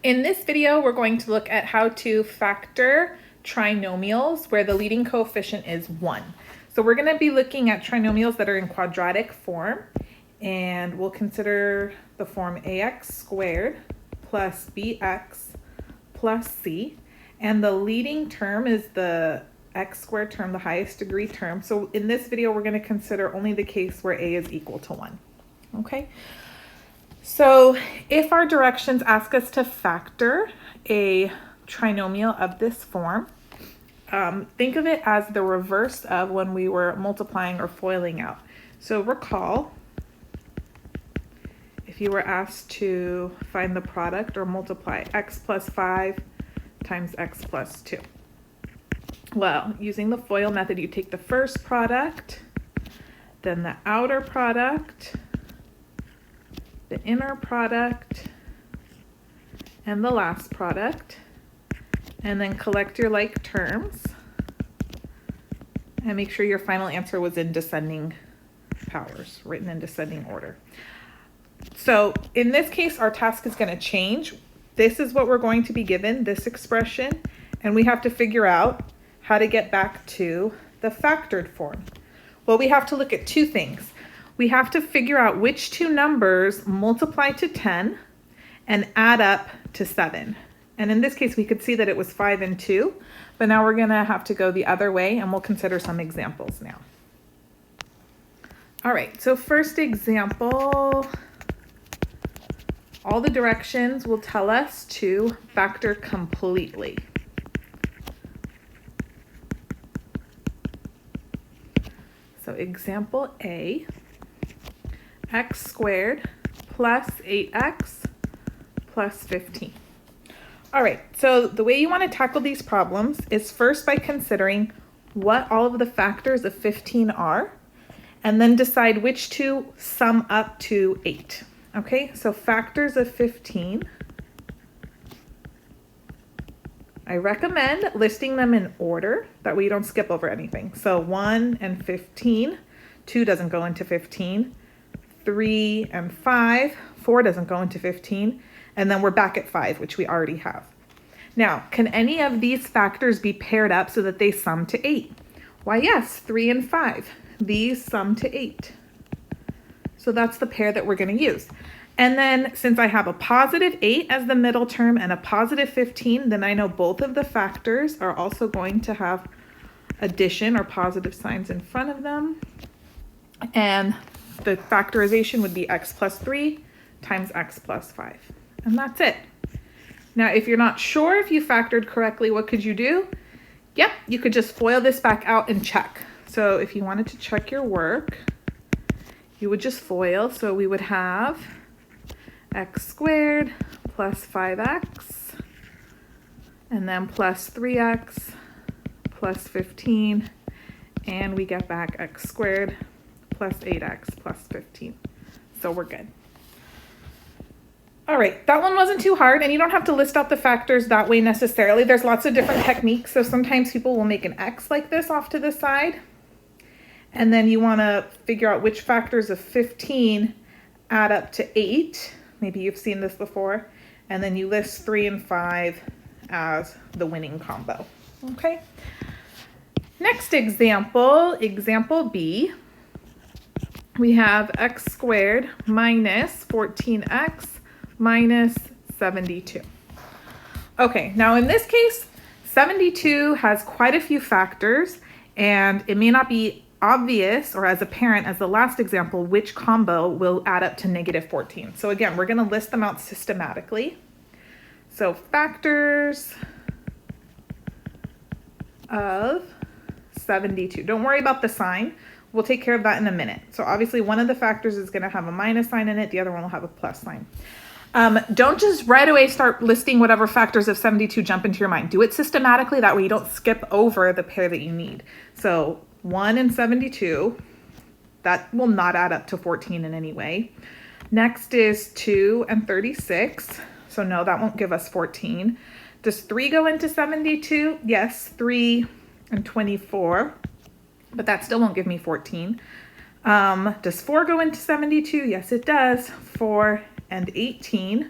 In this video, we're going to look at how to factor trinomials where the leading coefficient is 1. So we're going to be looking at trinomials that are in quadratic form, and we'll consider the form ax squared plus bx plus c, and the leading term is the x squared term, the highest degree term. So in this video, we're going to consider only the case where a is equal to 1. Okay? So if our directions ask us to factor a trinomial of this form, think of it as the reverse of when we were multiplying or foiling out. So recall, if you were asked to find the product or multiply x plus 5 times x plus 2. Well, using the FOIL method, you take the first product, then the outer product, the inner product, and the last product, and then collect your like terms and make sure your final answer was in descending powers, written in descending order. So in this case, our task is going to change. This is what we're going to be given, this expression, and we have to figure out how to get back to the factored form. Well, we have to look at two things. We have to figure out which two numbers multiply to 10 and add up to 7. And in this case, we could see that it was 5 and 2, but now we're going to have to go the other way, and we'll consider some examples now. All right, so first example, all the directions will tell us to factor completely. So example A, x squared plus 8x plus 15. All right, so the way you want to tackle these problems is first by considering what all of the factors of 15 are, and then decide which two sum up to 8. Okay, so factors of 15. I recommend listing them in order, that way you don't skip over anything. So 1 and 15, 2 doesn't go into 15. 3 and 5, 4 doesn't go into 15, and then we're back at 5, which we already have. Now, can any of these factors be paired up so that they sum to 8? Why, yes, 3 and 5. These sum to 8. So that's the pair that we're going to use. And then since I have a positive 8 as the middle term and a positive 15, then I know both of the factors are also going to have addition or positive signs in front of them. And the factorization would be x plus 3 times x plus 5. And that's it. Now, if you're not sure if you factored correctly, what could you do? Yep, you could just FOIL this back out and check. So if you wanted to check your work, you would just FOIL. So we would have x squared plus 5x, and then plus 3x plus 15, and we get back x squared plus 8x plus 15. So we're good. All right, that one wasn't too hard, and you don't have to list out the factors that way necessarily. There's lots of different techniques. So sometimes people will make an x like this off to the side, and then you want to figure out which factors of 15 add up to 8. Maybe you've seen this before, and then you list 3 and 5 as the winning combo. Okay. Next example, example B. We have x squared minus 14x minus 72. Okay, now in this case, 72 has quite a few factors, and it may not be obvious or as apparent as the last example which combo will add up to negative 14. So again, we're going to list them out systematically. So factors of 72. Don't worry about the sign. We'll take care of that in a minute. So obviously one of the factors is going to have a minus sign in it. The other one will have a plus sign. Don't just right away start listing whatever factors of 72 jump into your mind. Do it systematically. That way you don't skip over the pair that you need. So 1 and 72, that will not add up to 14 in any way. Next is 2 and 36. So no, that won't give us 14. Does 3 go into 72? Yes, 3 and 24. But that still won't give me 14. Does 4 go into 72? Yes, it does. 4 and 18.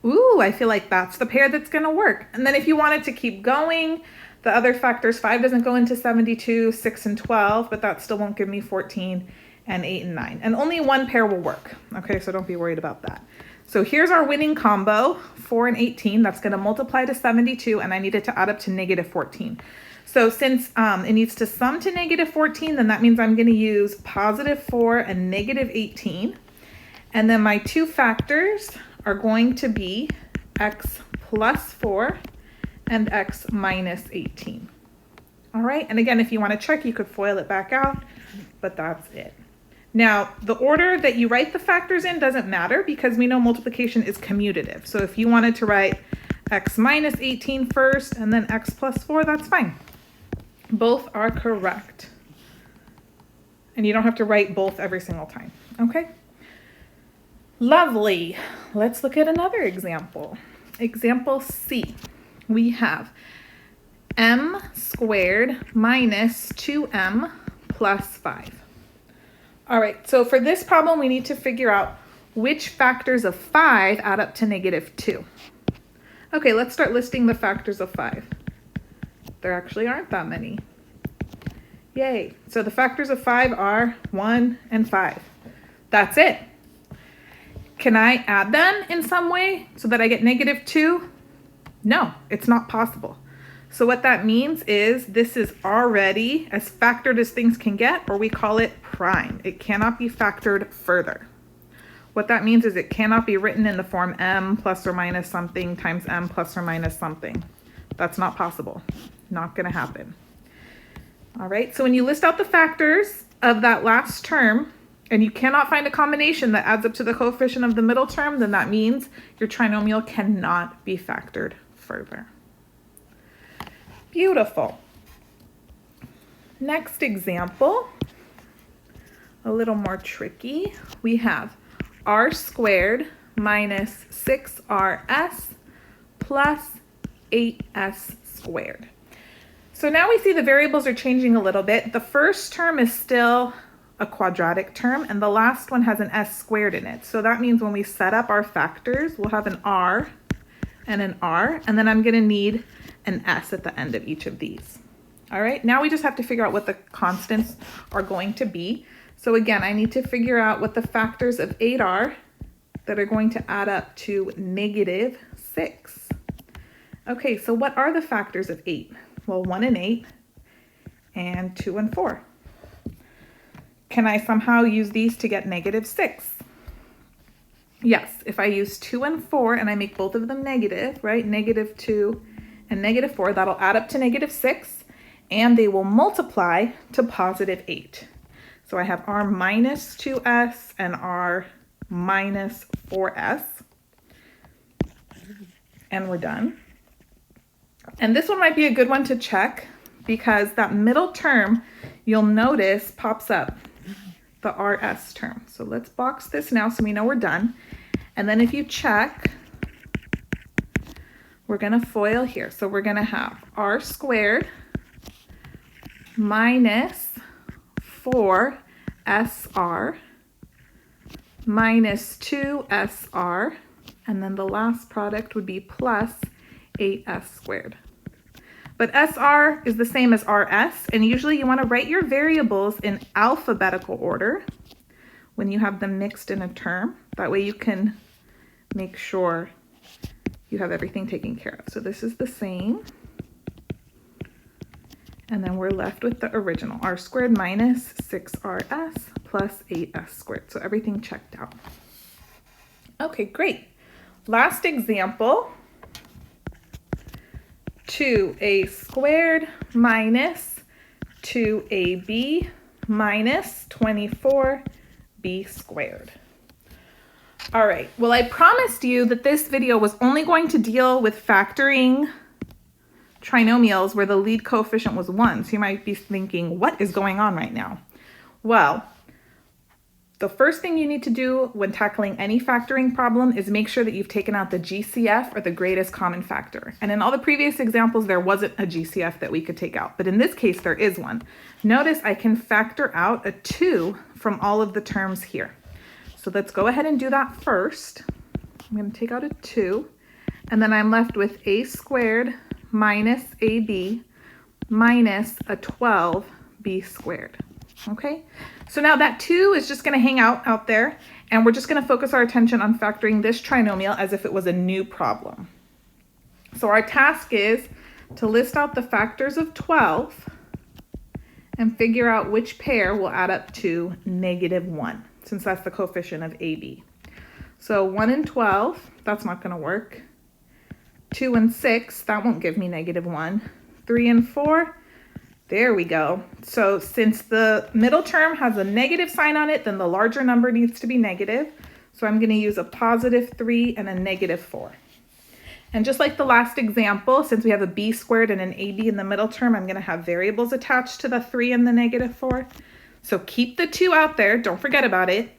Ooh, I feel like that's the pair that's going to work. And then if you wanted to keep going, the other factors, 5 doesn't go into 72, 6 and 12, but that still won't give me 14 and 8 and 9. And only one pair will work. Okay, so don't be worried about that. So here's our winning combo, 4 and 18. That's going to multiply to 72, and I need it to add up to negative 14. So since it needs to sum to negative 14, then that means I'm going to use positive 4 and negative 18. And then my two factors are going to be x plus 4 and x minus 18. All right, and again, if you want to check, you could FOIL it back out, but that's it. Now, the order that you write the factors in doesn't matter because we know multiplication is commutative. So if you wanted to write x minus 18 first and then x plus 4, that's fine. Both are correct. And you don't have to write both every single time, okay? Lovely. Let's look at another example. Example C. We have m squared minus 2m plus 5. All right, so for this problem, we need to figure out which factors of 5 add up to negative 2. Okay, let's start listing the factors of 5. There actually aren't that many. Yay. So the factors of 5 are 1 and 5. That's it. Can I add them in some way so that I get negative 2? No, it's not possible. So what that means is this is already as factored as things can get, or we call it prime. It cannot be factored further. What that means is it cannot be written in the form m plus or minus something times m plus or minus something. That's not possible. Not going to happen. All right, so when you list out the factors of that last term, and you cannot find a combination that adds up to the coefficient of the middle term, then that means your trinomial cannot be factored further. Beautiful. Next example, a little more tricky. We have r squared minus 6rs plus 8s squared. So now we see the variables are changing a little bit. The first term is still a quadratic term, and the last one has an s squared in it. So that means when we set up our factors, we'll have an r and an r, and then I'm going to need an s at the end of each of these. All right, now we just have to figure out what the constants are going to be. So again, I need to figure out what the factors of 8 are that are going to add up to negative 6. Okay, so what are the factors of 8? Well, 1 and 8 and 2 and 4. Can I somehow use these to get negative 6? Yes, if I use 2 and 4 and I make both of them negative, right? Negative 2 and negative 4, that'll add up to negative 6, and they will multiply to positive 8. So I have r minus 2s and r minus 4s, and we're done. And this one might be a good one to check because that middle term, you'll notice, pops up, the rs term. So let's box this now so we know we're done. And then if you check, we're going to FOIL here. So we're going to have r squared minus 4sr minus 2sr, and then the last product would be plus 8s squared. But SR is the same as RS, and usually you want to write your variables in alphabetical order when you have them mixed in a term. That way you can make sure you have everything taken care of. So this is the same. And then we're left with the original, r squared minus 6rs plus 8s squared. So everything checked out. Okay, great. Last example. 2a squared minus 2ab minus 24b squared. All right, well, I promised you that this video was only going to deal with factoring trinomials where the lead coefficient was 1. So you might be thinking, what is going on right now? Well, the first thing you need to do when tackling any factoring problem is make sure that you've taken out the GCF, or the greatest common factor. And in all the previous examples, there wasn't a GCF that we could take out, but in this case, there is one. Notice I can factor out a 2 from all of the terms here. So let's go ahead and do that first. I'm going to take out a 2, and then I'm left with a squared minus ab minus a 12b squared. Okay, so now that 2 is just going to hang out there, and we're just going to focus our attention on factoring this trinomial as if it was a new problem. So our task is to list out the factors of 12 and figure out which pair will add up to -1, since that's the coefficient of AB. So 1 and 12, that's not going to work. 2 and 6, that won't give me -1. 3 and 4, there we go. So since the middle term has a negative sign on it, then the larger number needs to be negative. So I'm going to use a +3 and a -4. And just like the last example, since we have a b squared and an ab in the middle term, I'm going to have variables attached to the 3 and the -4. So keep the 2 out there, don't forget about it.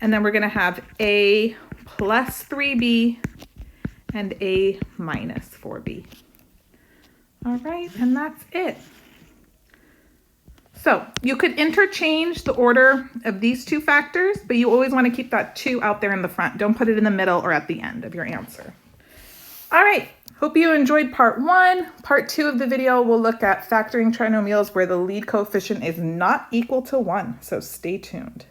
And then we're going to have a plus 3b and a minus 4b. All right, and that's it. So you could interchange the order of these two factors, but you always want to keep that 2 out there in the front. Don't put it in the middle or at the end of your answer. All right, hope you enjoyed part 1. Part 2 of the video, we'll look at factoring trinomials where the lead coefficient is not equal to 1, so stay tuned.